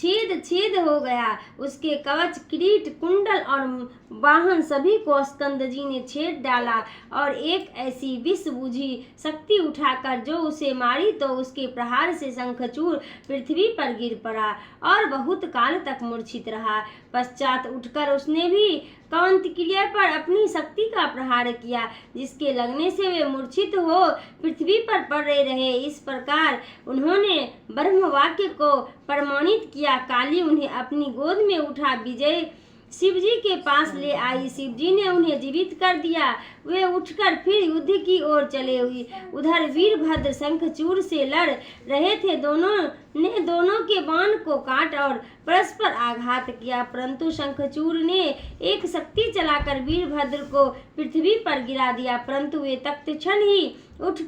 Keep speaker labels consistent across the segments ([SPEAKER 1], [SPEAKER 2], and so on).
[SPEAKER 1] छेद छेद हो गया। उसके कवच, किरीट, कुंडल और वाहन सभी को स्कंद जी ने छेद डाला और एक ऐसी विष बूझी शक्ति उठाकर जो उसे मारी तो उसके प्रहार से शंखचूड़ पृथ्वी पर गिर पड़ा और बहुत काल तक मूर्छित रहा। पश्चात उठकर उसने भी कौंतकिल्य पर अपनी शक्ति का प्रहार किया, जिसके लगने से वे मूर्छित हो पृथ्वी पर पड़े रहे। इस प्रकार उन्होंने ब्रह्म वाक्य को प्रमाणित किया। काली उन्हें अपनी गोद में उठा विजय शिव जी के पास ले आई। शिव जी ने उन्हें जीवित कर दिया। वे उठकर फिर युद्ध की ओर चले हुई। उधर वीरभद्र शंखचूड़ से लड़ रहे थे। दोनों ने दोनों के बाण को काट और परस्पर आघात किया, परंतु शंखचूड़ ने एक शक्ति चलाकर वीरभद्र को पृथ्वी पर गिरा दिया, परंतु वे तत्क्षण ही उठ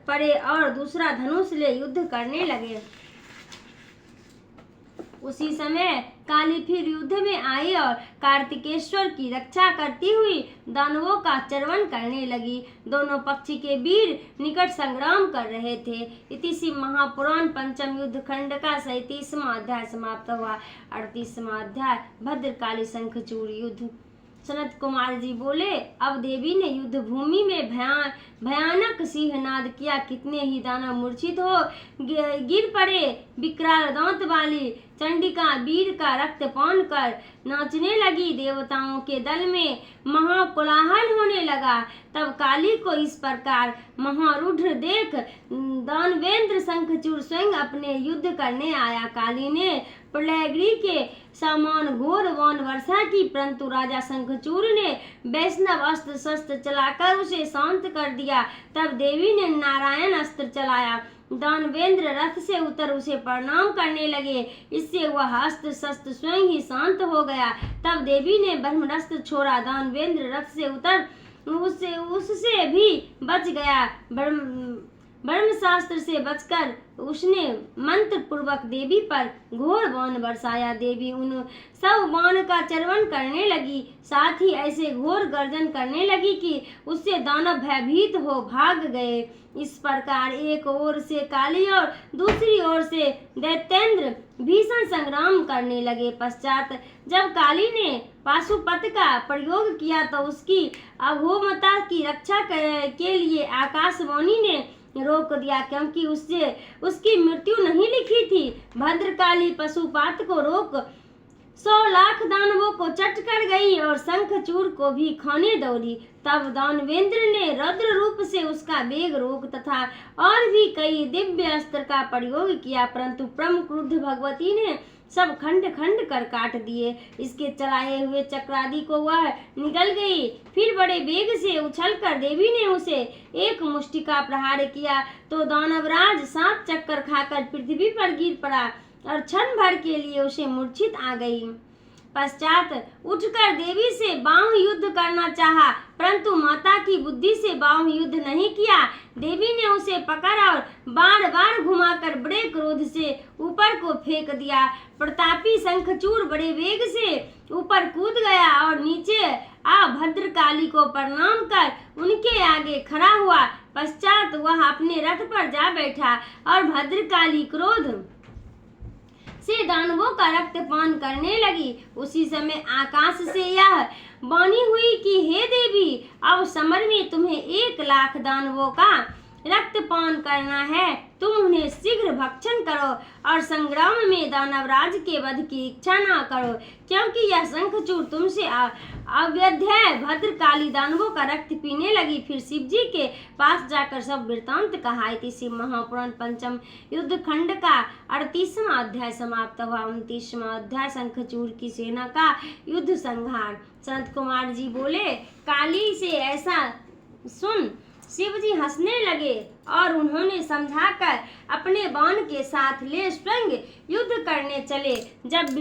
[SPEAKER 1] पड़े और दूसरा धनुष ले युद्ध करने लगे। उसी समय काली फिर युद्ध में आई और कार्तिकेश्वर की रक्षा करती हुई दानवों का चर्वण करने लगी। दोनों पक्षी के वीर निकट संग्राम कर रहे थे। इति श्री महापुराण पंचम युद्ध खंड का 37वां अध्याय समाप्त हुआ। 38वां अध्याय भद्रकाली शंखचूड़ युद्ध। सनत कुमार जी बोले, अब देवी ने युद्ध भूमि में भयानक सिंहनाद किया। कितने ही दानव मूर्छित हो गिर पड़े। विकराल दांत वाली चंडिका वीर का रक्तपान कर नाचने लगी। देवताओं के दल में महाकोलाहल होने लगा। तब काली को इस प्रकार महारूढ़ देख दानवेंद्र शंखचूड़ स्वयं अपने युद्ध करने आया। काली ने प्रलयगृह के समान घोर वान वर्षा की, परंतु राजा शंखचूड़ ने वैष्णव अस्त्र शस्त्र चलाकर उसे शांत कर दिया। तब देवी ने नारायण अस्त्र चलाया। दानवेंद्र रथ से उतर उसे प्रणाम करने लगे। इससे वह अस्त्र शस्त्र स्वयं ही शांत हो गया। तब देवी ने ब्रह्मास्त्र छोड़ा। दानवेंद्र रथ से उतर उससे भी बच गया। ब्रह्मशास्त्र से बचकर उसने मंत्र पूर्वक देवी पर घोर बाण बरसाया। देवी उन सब बाण का चर्वण करने लगी, साथ ही ऐसे घोर गर्जन करने लगी कि उससे दानव भयभीत हो भाग गए। इस प्रकार एक ओर से काली और दूसरी ओर से दैत्येंद्र भीषण संग्राम करने लगे। पश्चात जब काली ने पाशुपत का प्रयोग किया तो उसकी अभोमता की रक्षा के लिए आकाशवाणी ने रोक दिया, क्योंकि उससे उसकी मृत्यु नहीं लिखी थी। भद्रकाली पशुपात को रोक 100 लाख दानवों को चट कर गई और शंखचूड़ को भी खाने दौड़ी। तब दानवेंद्र ने रौद्र रूप से उसका वेग रोक तथा और भी कई दिव्य अस्त्र का प्रयोग किया, परंतु परम क्रुद्ध भगवती ने सब खंड खंड कर काट दिए। इसके चलाए हुए चक्रादि को वह निगल गई। फिर बड़े वेग से उछलकर देवी ने उसे एक मुष्टि का प्रहार किया तो दानवराज 7 चक्कर खाकर पृथ्वी पर गिर पड़ा और क्षण भर के लिए उसे मूर्छित आ गई। पश्चात उठकर देवी से बाहु युद्ध करना चाहा, परंतु माता की बुद्धि से बाहु युद्ध नहीं किया। देवी ने उसे पकड़ और बार बार घुमाकर बड़े क्रोध से ऊपर को फेंक दिया। प्रतापी शंखचूड़ बड़े वेग से ऊपर कूद गया और नीचे आ भद्रकाली को प्रणाम कर उनके आगे खड़ा हुआ। पश्चात वह अपने रथ पर जा बैठा और भद्रकाली क्रोध से दानवों का रक्तपान करने लगी। उसी समय आकाश से यह वाणी हुई कि हे देवी, अब समर में तुम्हें 1 लाख दानवों का रक्तपान करना है। तुम उन्हें शीघ्र भक्षण करो और संग्राम में दानवराज के वध की इच्छा न करो, क्योंकि यह शंखचूड़ तुमसे अवैध है। भद्रकाली दानवों का रक्त पीने लगी। फिर शिव जी के पास जाकर सब वृतांत कहा। इसी महापुराण पंचम युद्ध खंड का 38वां अध्याय समाप्त हुआ। 29वां अध्याय शंखचूड़ की सेना का युद्ध संहार। संत कुमार जी बोले, काली से ऐसा सुन शिव जी हंसने लगे और उन्होंने समझाकर अपने बाण के साथ ले स्वयं युद्ध करने चले। जब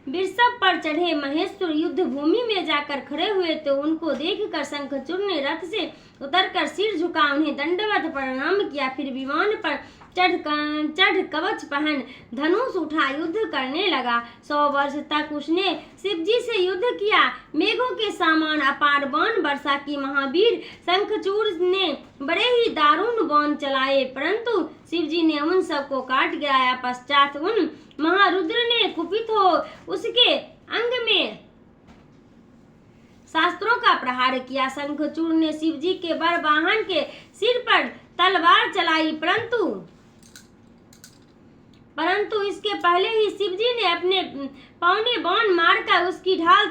[SPEAKER 1] वृषभ पर चढ़े महेश्वर युद्ध भूमि में जाकर खड़े हुए तो उनको देखकर शंखचूड़ ने रथ से उतरकर सिर झुका उन्हें दंडवत प्रणाम किया। फिर विमान पर चढ़ कवच पहन धनुष उठा युद्ध करने लगा। 100 वर्ष तक उसने शिव जी से युद्ध किया। मेघों के समान अपार बाण वर्षा की। महावीर शंखचूड़ ने बड़े ही दारुण बाण चलाए, परंतु शिव जी ने उन सबको काट गिराया। पश्चात उन महारुद्र ने कुपित हो उसके अंग में शास्त्रों का प्रहार किया। शंखचूड़ ने शिव जी के बड़ वाहन के सिर पर तलवार चलाई, परंतु इसके पहले ही शिव जी ने अपने पौने बाण मारकर उसकी ढाल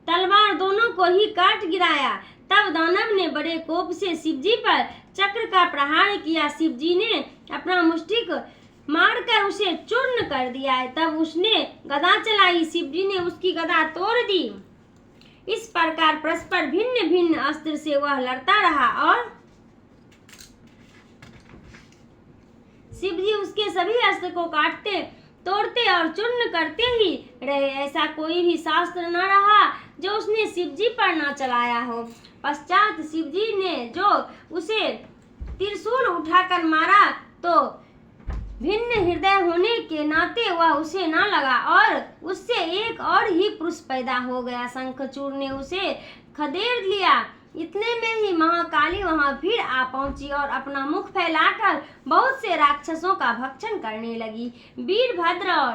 [SPEAKER 1] तलवार दोनों को ही काट गिराया। तब दानव ने बड़े कोप से शिव जी पर चक्र का प्रहार किया। शिव जी ने अपना मुष्टिक मारकर उसे चूर्ण कर दिया। तब उसने गदा चलाई, शिव जी ने उसकी गदा तोड़ दी। इस प्रकार परस्पर भिन्न भिन्न अस्त्र से वह लड़ता रहा और शिव जी उसके सभी अस्त्र को काटते तोड़ते और चूर्ण करते ही रहे। ऐसा कोई भी शास्त्र न रहा जो उसने शिव जी पर न चलाया हो। पश्चात शिव जी ने जो उसे त्रिशूल उठाकर मारा तो भिन्न हृदय होने के नाते वह उसे न लगा और उससे एक और ही पुरुष पैदा हो गया। शंखचूड़ ने उसे खदेड़ लिया। इतने में ही महाकाली वहां फिर आ पहुंची और अपना मुख फैलाकर बहुत से राक्षसों का भक्षण करने लगी। वीरभद्र और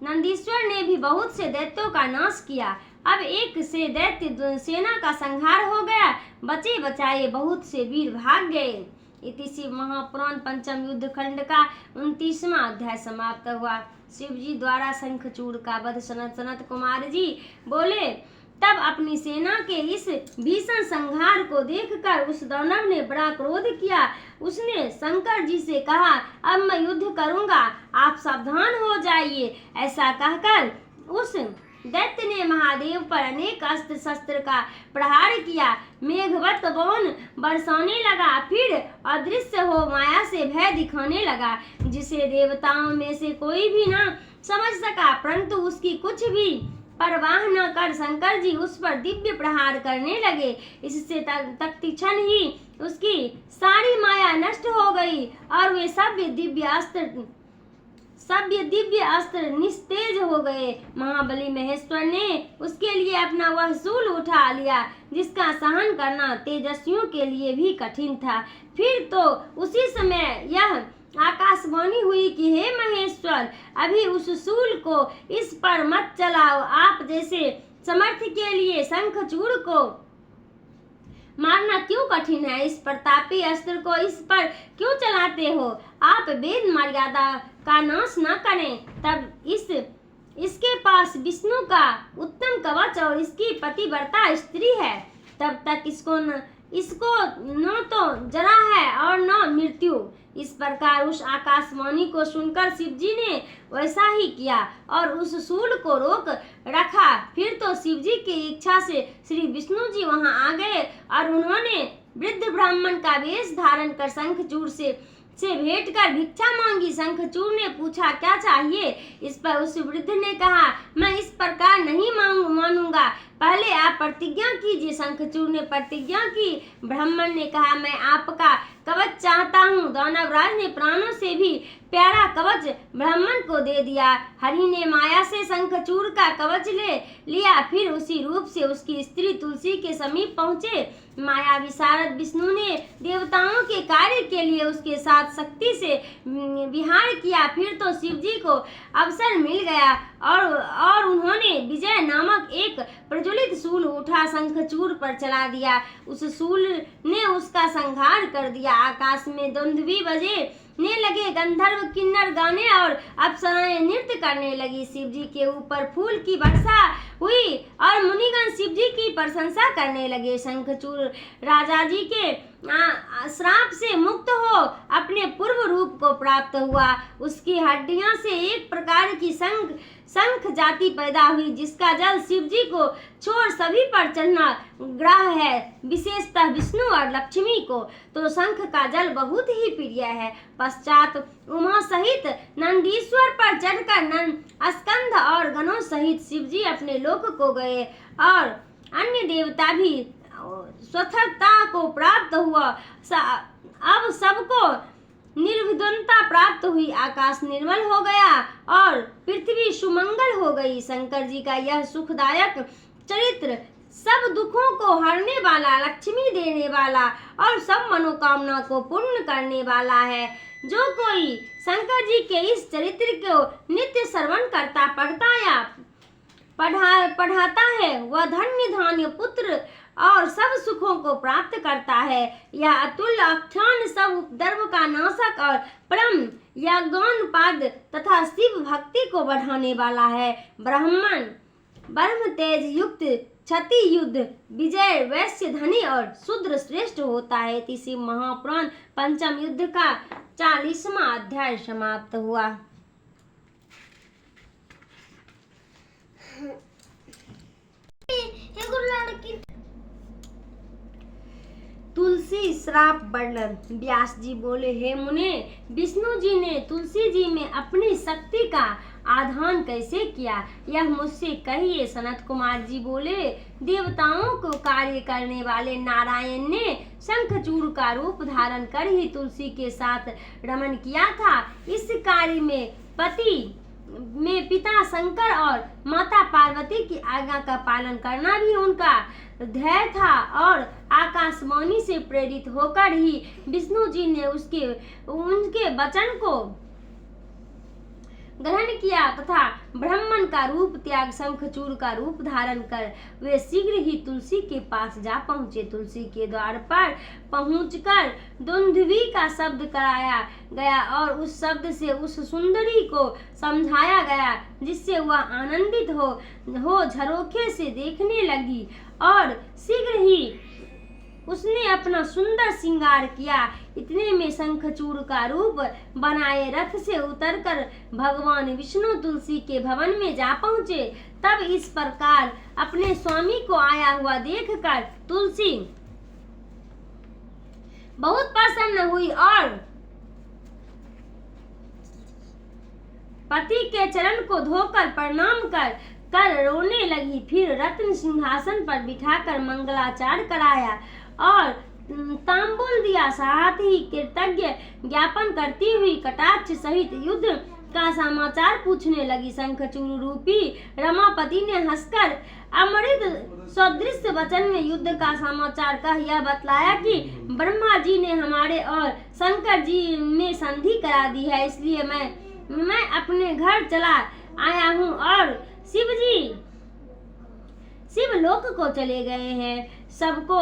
[SPEAKER 1] नंदीश्वर ने भी बहुत से दैत्यों का नाश किया। अब एक से दैत्य सेना का संहार हो गया। बचे बचाए बहुत से वीर भाग गए। इति शिव महापुराण पंचम युद्ध खंड का 29वां अध्याय समाप्त हुआ। शिव जी द्वारा शंखचूड़ का वध। सनत कुमार जी बोले, तब अपनी सेना के इस भीषण संहार को देखकर उस दानव ने बड़ा क्रोध किया। उसने शंकर जी से कहा, अब मैं युद्ध करूंगा, आप सावधान हो जाइए। ऐसा कहकर उस दैत्य ने महादेव पर अनेक अस्त्र शस्त्र का प्रहार किया। मेघवत पवन बरसाने लगा, फिर अदृश्य हो माया से भय दिखाने लगा, जिसे देवताओं में से कोई भी न समझ सका। परंतु उसकी कुछ भी परवाह न कर शंकर जी उस पर दिव्य प्रहार करने लगे। इससे तत्क्षण ही उसकी सारी माया नष्ट हो गई और वे सभ्य दिव्य अस्त्र निस्तेज हो गए। महाबली महेश्वर ने उसके लिए अपना वह शूल उठा लिया, जिसका सहन करना तेजस्वियों के लिए भी कठिन था। फिर तो उसी समय यह आकाशवाणी हुई कि हे महेश्वर, अभी उस शूल को इस पर मत चलाओ। आप जैसे समर्थ के लिए शंखचूड़ को मारना क्यों कठिन है? इस प्रतापी अस्त्र को इस पर क्यों चलाते हो? आप वेद मर्यादा का नाश न करें। तब इसके पास विष्णु का उत्तम कवच और इसकी पतिव्रता स्त्री है। तब तक इसको न तो जरा है और न मृत्यु। इस प्रकार उस आकाशवाणी को सुनकर शिव जी ने वैसा ही किया और उस शूल को रोक रखा। फिर तो शिव जी की इच्छा से श्री विष्णु जी वहां आ गए और उन्होंने वृद्ध ब्राह्मण का वेश धारण कर शंखचूड़ से भेंट कर भिक्षा मांगी। शंखचूड़ ने पूछा, क्या चाहिए? इस पर उस वृद्ध ने कहा, मैं इस प्रकार नहीं मानूंगा, पहले आप प्रतिज्ञा कीजिए। शंखचूड़ ने प्रतिज्ञा की। ब्राह्मण ने कहा, मैं आपका कवच चाहता हूँ। दानवराज ने प्राणों से भी प्यारा कवच ब्राह्मण को दे दिया। हरि ने माया से शंखचूड़ का कवच ले लिया। फिर उसी रूप से उसकी स्त्री तुलसी के समीप पहुँचे। माया विशारद विष्णु ने देवताओं के कार्य के लिए उसके साथ शक्ति से विहार किया। फिर तो शिव जी को अवसर मिल गया और उन्होंने विजय नामक एक प्रज्वलित शूल उठा शंखचूड़ पर चला दिया। उस शूल ने उसका संहार कर दिया। आकाश में दुंदुभी बजने लगे, गंधर्व किन्नर गाने और अप्सराएं नृत्य करने लगी। शिव जी के ऊपर फूल की वर्षा हुई और मुनिगण शिव जी की प्रशंसा करने लगे। शंखचूड़ राजा जी के श्राप से मुक्त हो अपने पूर्व रूप को प्राप्त हुआ। उसकी हड्डियां से एक प्रकार की शंख जाति पैदा हुई, जिसका जल शिव जी को छोड़ सभी पर चढ़ना ग्रह है, विशेषतः विष्णु और लक्ष्मी को तो शंख का जल बहुत ही प्रिय है। पश्चात उमा सहित नंदीश्वर पर चढ़कर स्कंद और गणों सहित शिव जी अपने लोक को गए और अन्य देवता भी स्वतंत्रता को प्राप्त हुआ। अब सबको निर्विघ्नता प्राप्त हुई। आकाश निर्मल हो गया और पृथ्वी सुमंगल हो गई। शंकर जी का यह सुखदायक चरित्र सब दुखों को हरने वाला, लक्ष्मी देने वाला और सब मनोकामना को पूर्ण करने वाला है। जो कोई शंकर जी के इस चरित्र को नित्य श्रवण करता, पढ़ता या पढ़ाता है, वह धन्य धान्य पुत्र और सब सुखों को प्राप्त करता है। यह अतुल्य आख्यान सब उपद्रव का नाशक और परम या गौण पाद तथा शिव भक्ति को बढ़ाने वाला है। ब्रह्म तेज युक्त क्षति युद्ध विजय वैश्य धनी और शूद्र श्रेष्ठ होता है। इसी महापुराण पंचम युद्ध का 40वां अध्याय समाप्त हुआ। तुलसी श्राप वर्णन। व्यास जी बोले, हे मुने, विष्णु जी ने तुलसी जी में अपनी शक्ति का आधान कैसे किया, यह मुझसे कहिए। सनत कुमार जी बोले, देवताओं को कार्य करने वाले नारायण ने शंखचूड़ का रूप धारण कर ही तुलसी के साथ रमन किया था। इस कार्य में पिता शंकर और माता पार्वती की आज्ञा का पालन करना भी उनका ध्येय था और आकाशवाणी से प्रेरित होकर ही विष्णु जी ने उनके वचन को ग्रहण किया तथा ब्राह्मण का रूप त्याग शंखचूड़ का रूप धारण कर वे शीघ्र ही तुलसी के पास जा पहुंचे। तुलसी के द्वार पर पहुंचकर दुंदुभी का शब्द कराया गया और उस शब्द से उस सुंदरी को समझाया गया, जिससे वह आनंदित हो झरोखे से देखने लगी और शीघ्र ही उसने अपना सुंदर श्रृंगार किया। इतने में शंखचूड़ का रूप बनाए रथ से उतरकर भगवान विष्णु तुलसी के भवन में जा पहुंचे। तब इस प्रकार अपने स्वामी को आया हुआ देखकर तुलसी बहुत प्रसन्न हुई और पति के चरण को धोकर प्रणाम कर रोने लगी। फिर रत्न सिंहासन पर बिठाकर मंगलाचार कराया और तांबूल दिया। साथ ही कृतज्ञ ज्ञापन करती हुई कटाक्ष सहित युद्ध का समाचार पूछने लगी। शंखचूड़ रूपी रमापति ने हंसकर अमृत सदृश वचन में युद्ध का समाचार कह यह बतलाया कि ब्रह्मा जी ने हमारे और शंकर जी में संधि करा दी है, इसलिए मैं अपने घर चला आया हूँ और शिवलोक को चले गए हैं। सबको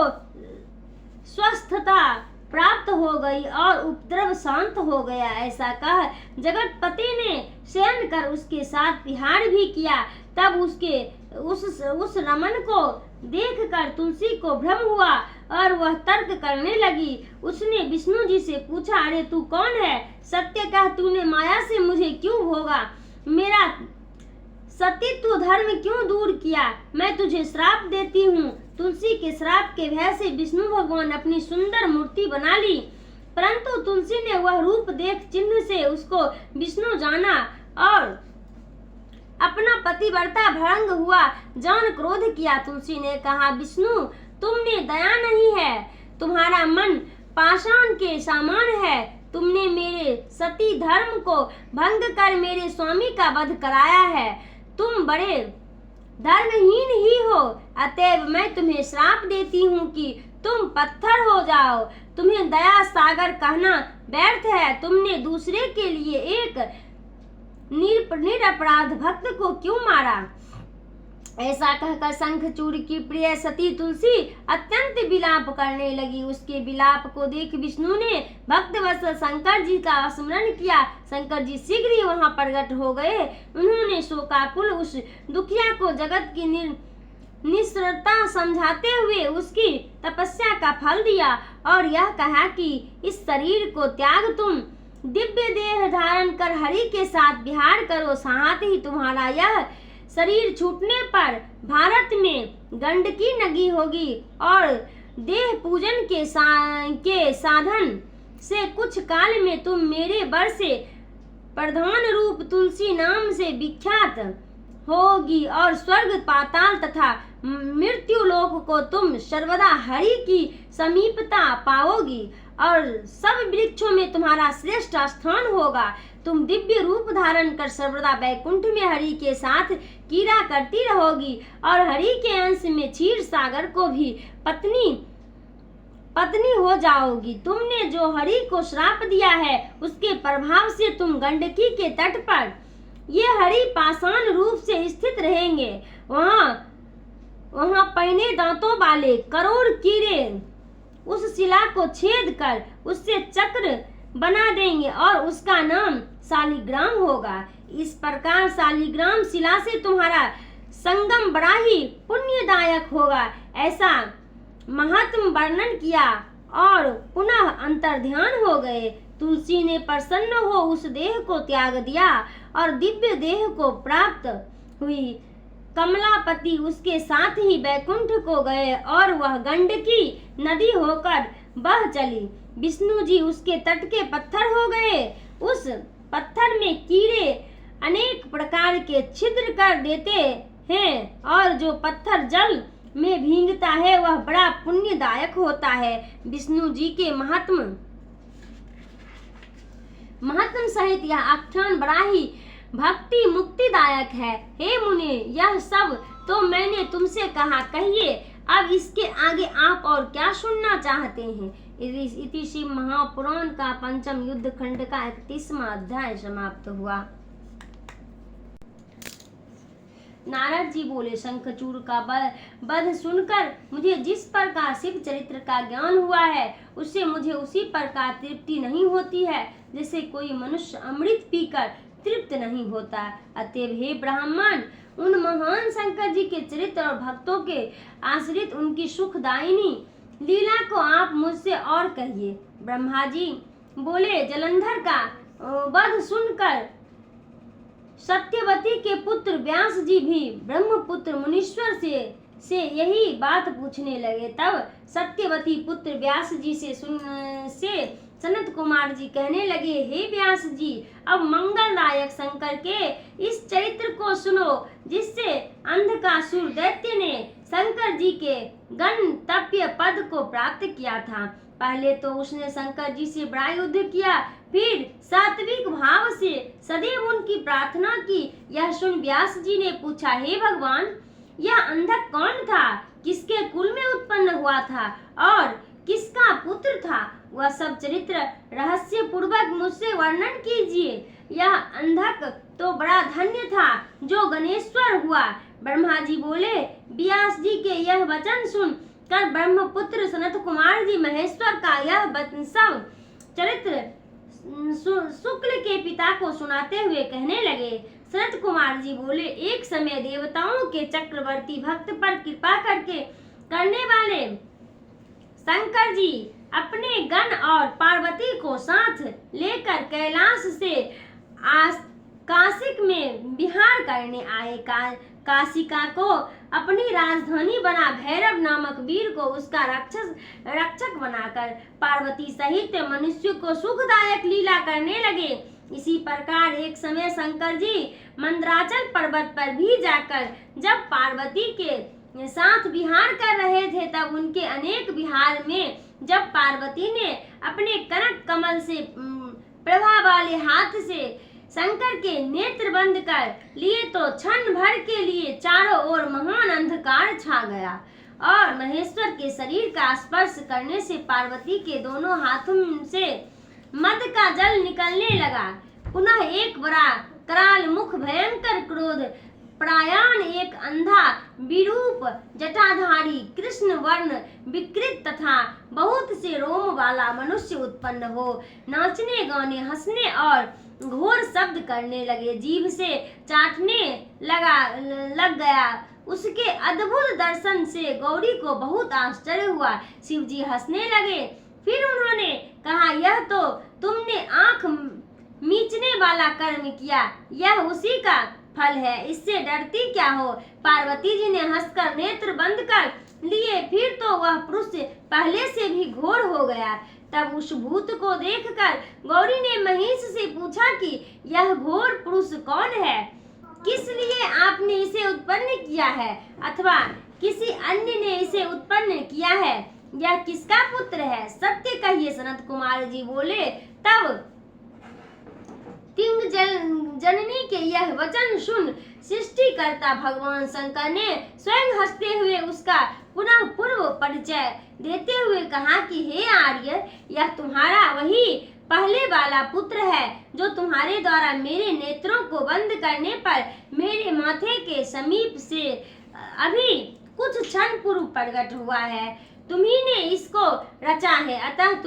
[SPEAKER 1] स्वस्थता प्राप्त हो गई और उपद्रव शांत हो गया। ऐसा कह जगतपति ने शयन कर उसके साथ विहार भी किया। तब उस रमन को देखकर तुलसी को भ्रम हुआ और वह तर्क करने लगी। उसने विष्णु जी से पूछा, अरे तू कौन है? सत्य कह, तूने माया से मुझे क्यों भोगा? मेरा सतीत्व धर्म क्यों दूर किया? मैं तुझे श्राप देती हूँ। तुलसी के श्राप के भय से विष्णु भगवान अपनी सुंदर मूर्ति बना ली, परंतु तुलसी ने वह रूप देख चिन्ह से उसको विष्णु जाना और अपना पतिव्रता भंग हुआ जान क्रोध किया। तुलसी ने कहा, विष्णु तुमने दया नहीं है, तुम्हारा मन पाषाण के समान है। तुमने मेरे सती धर्म को भंग कर मेरे स्वामी का वध कराया है। तुम बड़े धर्महीन ही हो, अतएव मैं तुम्हें श्राप देती हूँ कि तुम पत्थर हो जाओ। तुम्हें दया सागर कहना व्यर्थ है। तुमने दूसरे के लिए एक निरपराध भक्त को क्यों मारा? ऐसा कहकर शंखचूड़ की प्रिय सती तुलसी अत्यंत विलाप करने लगी। उसके विलाप को देख विष्णु ने भक्तवत्सल शंकर जी का स्मरण किया। शंकर जी शीघ्र ही वहां प्रकट हो गए। उन्होंने शोकाकुल उस दुखिया को जगत की निस्सरता समझाते हुए उसकी तपस्या का फल दिया और यह कहा कि इस शरीर को त्याग तुम दिव्य देह धारण कर हरि के साथ विहार करो। साथ ही तुम्हारा यह शरीर छूटने पर भारत में गंडकी नदी होगी और देह पूजन के साधन से कुछ काल में तुम मेरे वर से प्रधान रूप तुलसी नाम से विख्यात होगी और स्वर्ग पाताल तथा मृत्यु लोक को तुम सर्वदा हरि की समीपता पाओगी और सब वृक्षों में तुम्हारा श्रेष्ठ स्थान होगा। तुम दिव्य रूप धारण कर सर्वदा वैकुंठ में हरि के साथ कीड़ा करती रहोगी और हरि के अंश में क्षीर सागर को भी पत्नी हो जाओगी। तुमने जो हरि को श्राप दिया है उसके प्रभाव से तुम गंडकी के तट पर ये हरि पाषाण रूप से स्थित रहेंगे। वहाँ पैने दांतों वाले करोड़ कीड़े उस शिला को छेद कर उससे चक्र बना देंगे और उसका नाम शालिग्राम होगा। इस प्रकार शालिग्राम शिला से तुम्हारा संगम बड़ा ही पुण्यदायक होगा। ऐसा महात्म वर्णन किया और पुनः अंतर्ध्यान हो गए। तुलसी ने प्रसन्न हो उस देह को त्याग दिया और दिव्य देह को प्राप्त हुई। कमलापति उसके साथ ही वैकुंठ को गए और वह गंडकी नदी होकर बह चली। विष्णु जी उसके तट के पत्थर हो गए। उस पत्थर में कीड़े अनेक प्रकार के छिद्र कर देते हैं और जो पत्थर जल में भींगता है वह बड़ा पुण्यदायक होता है। विष्णु जी के महात्म सहित यह आख्यान बड़ा ही भक्ति मुक्तिदायक है। हे मुने, यह सब तो मैंने तुमसे कहा, कहिए अब इसके आगे आप और क्या सुनना चाहते हैं। इति श्री महापुराण का पंचम युद्ध खंड का 31वां अध्याय समाप्त हुआ। नारद जी बोले, शंखचूड़ का वध सुनकर मुझे जिस प्रकार शिव चरित्र का ज्ञान हुआ है उससे मुझे उसी प्रकार तृप्ति नहीं होती है जैसे कोई मनुष्य अमृत पीकर तृप्त नहीं होता। अतएव हे ब्राह्मण, उन महान शंकर जी के चरित्र और भक्तों के आश्रित उनकी सुखदायिनी लीला को आप मुझसे और कहिए। ब्रह्मा जी बोले, जलंधर का वध सुनकर सत्यवती के पुत्र व्यास जी भी ब्रह्मपुत्र मुनीश्वर से यही बात पूछने लगे। तब सत्यवती पुत्र व्यास जी से सनत कुमार जी कहने लगे, हे व्यास जी, अब मंगलदायक शंकर के इस चरित्र को सुनो जिससे अंधकासुर दैत्य ने शंकर जी के गंतव्य पद को प्राप्त किया था। पहले तो उसने शंकर जी से बड़ा युद्ध किया, फिर सात्विक भाव से सदैव उनकी प्रार्थना की। यह सुन व्यास जी ने पूछा, हे भगवान, यह अंधक कौन था, किसके कुल में उत्पन्न हुआ था और किसका पुत्र था? वह सब चरित्र रहस्य पूर्वक मुझसे वर्णन कीजिए। यह अंधक तो बड़ा धन्य था जो गणेश्वर हुआ। ब्रह्मा जी बोले, व्यास जी के यह वचन सुन कर ब्रह्मपुत्र सनत कुमार जी महेश्वर का यह सब चरित्र शुक्ल के पिता को सुनाते हुए कहने लगे। सनत कुमार जी बोले, एक समय देवताओं के चक्रवर्ती भक्त पर कृपा करने वाले शंकर जी अपने गण और पार्वती को साथ लेकर कैलाश से काशिक में विहार करने आए। काशिका को अपनी राजधानी बना भैरव नामक वीर को उसका रक्षक बनाकर पार्वती सहित मनुष्य को सुखदायक लीला करने लगे। इसी प्रकार एक समय शंकर जी मंदराचल पर्वत पर भी जाकर जब पार्वती के साथ विहार कर रहे थे तब उनके अनेक विहार में जब पार्वती ने अपने कनक कमल से प्रभा वाले हाथ से शंकर के नेत्र बंद कर लिए तो क्षण भर के लिए चारों ओर महान अंधकार छा गया और महेश्वर के शरीर का स्पर्श करने से पार्वती के दोनों हाथों से मद का जल निकलने लगा। पुनः एक बड़ा कराल मुख भयंकर क्रोध प्रायाण एक अंधा विरूप जटाधारी कृष्ण वर्ण विकृत तथा बहुत से रोम वाला मनुष्य उत्पन्न हो नाचने गाने हंसने और घोर शब्द करने लगे। जीभ से चाटने लग गया। उसके अद्भुत दर्शन से गौरी को बहुत आश्चर्य हुआ। शिव जी हंसने लगे। फिर उन्होंने कहा, यह तो तुमने आंख मीचने वाला कर्म किया, यह उसी का फल है, इससे डरती क्या हो। पार्वती जी ने हंसकर नेत्र बंद कर लिए। फिर तो वह पुरुष पहले से भी घोर हो गया। तब उस भूत को देखकर गौरी ने महेश से पूछा कि यह घोर पुरुष कौन है, किस लिए आपने इसे उत्पन्न किया है अथवा किसी अन्य ने इसे उत्पन्न किया है। यह किसका पुत्र है? सत्य कहिए। सनत कुमार जी बोले। तब तिंग जननी के यह वचन सुन सृष्टिकर्ता भगवान शंकर ने स्वयं हंसते हुए उसका पुनः पूर्व परिचय देते हुए कहा कि हे आर्य, यह तुम्हारा वही पहले वाला पुत्र है जो तुम्हारे द्वारा मेरे नेत्रों को बंद करने पर मेरे माथे के समीप से अभी कुछ क्षण पूर्व प्रकट हुआ है। तुम्ही ने इसको रचा है, अतः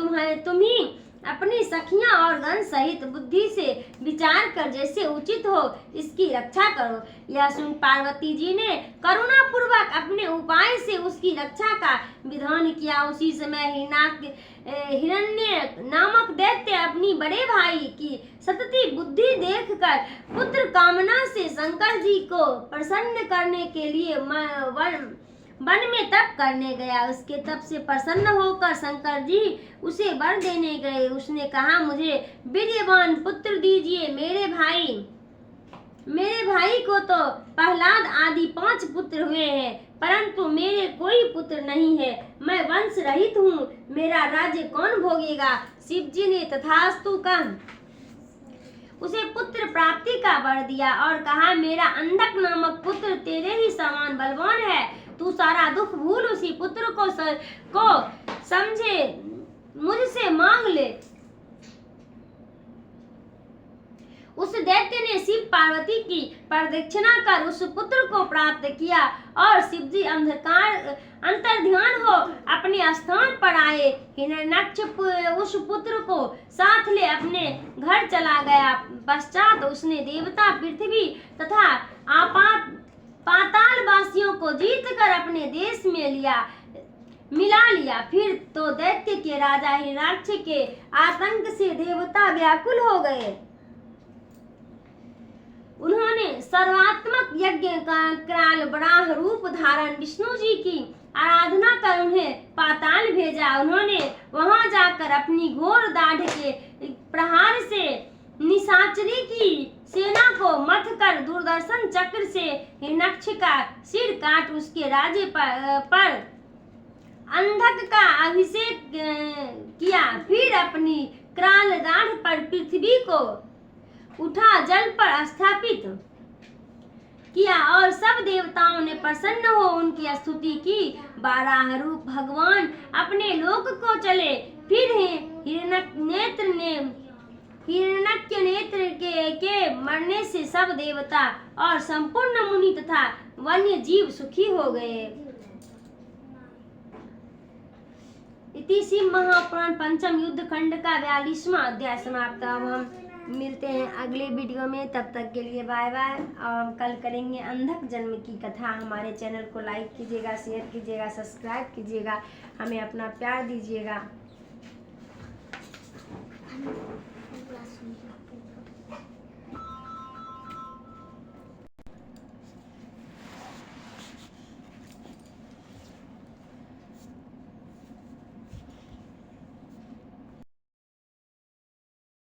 [SPEAKER 1] तुम्ही अपनी सखियां और गण सहित बुद्धि से विचार कर जैसे उचित हो इसकी रक्षा करो। यह सुन पार्वती जी ने करुणा पूर्वक अपने उपाय से उसकी रक्षा का विधान किया। उसी समय हिरण्य नामक दैत्य अपनी बड़े भाई की सतती बुद्धि देखकर पुत्र कामना से शंकर जी को प्रसन्न करने के लिए वन में तप करने गया। उसके तप से प्रसन्न होकर शंकर जी उसे वर देने गए। उसने कहा, मुझे वीर्यवान पुत्र दीजिए। मेरे भाई को तो प्रहलाद आदि 5 पुत्र हुए हैं, परंतु मेरे कोई पुत्र नहीं है। मैं वंश रहित हूँ, मेरा राज्य कौन भोगेगा? शिव जी ने तथास्तु कहा उसे पुत्र प्राप्ति का वर दिया और कहा, मेरा अंधक नामक पुत्र तेरे ही समान बलवान है। तू सारा दुख भूल उसी पुत्र को समझे मुझसे मांग ले। उस दैत्य ने शिव पार्वती की प्रदक्षिणा कर उस पुत्र को प्राप्त किया और शिवजी अंतर्ध्यान हो अपने स्थान पर आए। हिरण्याक्ष उस पुत्र को साथ ले अपने घर चला गया। पश्चात उसने देवता पृथ्वी तथा पाताल वासियों को जीत कर अपने देश में मिला लिया। फिर तो दैत्य के राजा हिरण्याक्ष के आतंक से देवता व्याकुल हो गए। उन्होंने सर्वात्मक यज्ञ का काल बराह रूप धारण विष्णु जी की आराधना कर उन्हें पाताल भेजा। उन्होंने वहां जाकर अपनी घोर दाढ़ के प्रहार से निशाचरी की सेना को मथ कर दूरदर्शन चक्र से हिरण्याक्ष का सिर काट उसके राज्य पर अंधक का अभिषेक किया। फिर अपनी क्राल दाढ़ पर पृथ्वी को उठा जल पर स्थापित किया और सब देवताओं ने प्रसन्न हो उनकी स्तुति की। बारह रूप भगवान अपने लोक को चले। फिर हिरण्यक नेत्र के मरने से सब देवता और संपूर्ण मुनि तथा वन्य जीव सुखी हो गए। इति शिव महापुराण पंचम युद्ध खंड का 42वां अध्याय समाप्त। अब हम मिलते हैं अगले वीडियो में, तब तक के लिए बाय बाय। और कल करेंगे अंधक जन्म की कथा। हमारे चैनल को लाइक कीजिएगा, शेयर कीजिएगा, सब्सक्राइब कीजिएगा, हमें अपना प्यार दीजिएगा।